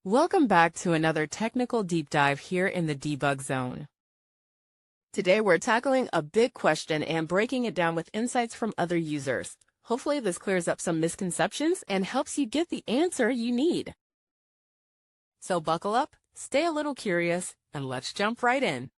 Welcome back to another technical deep dive here in the Debug Zone. Today we're tackling a big question and breaking it down with insights from other users. Hopefully this clears up some misconceptions and helps you get the answer you need. So buckle up, stay a little curious, and let's jump right in.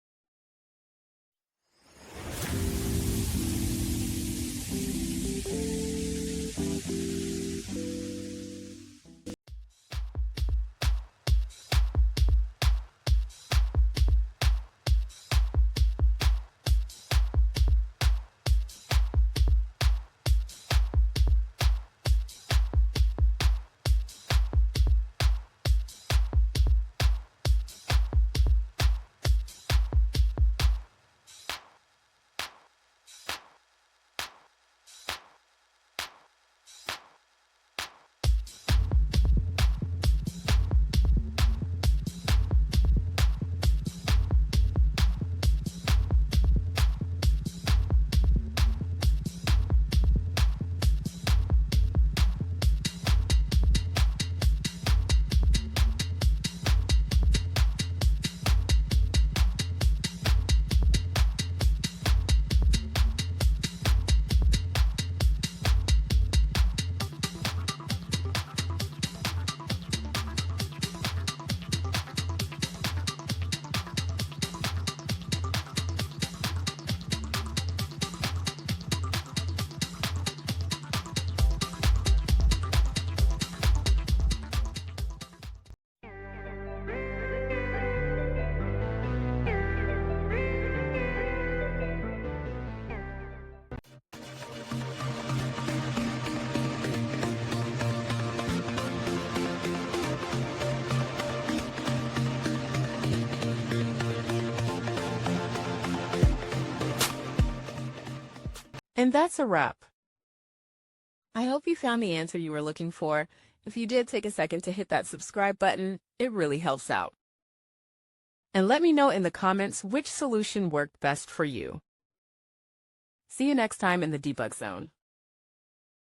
And that's a wrap. I hope you found the answer you were looking for. If you did, take a second to hit that subscribe button. It really helps out. And let me know in the comments which solution worked best for you. See you next time in the Debug Zone.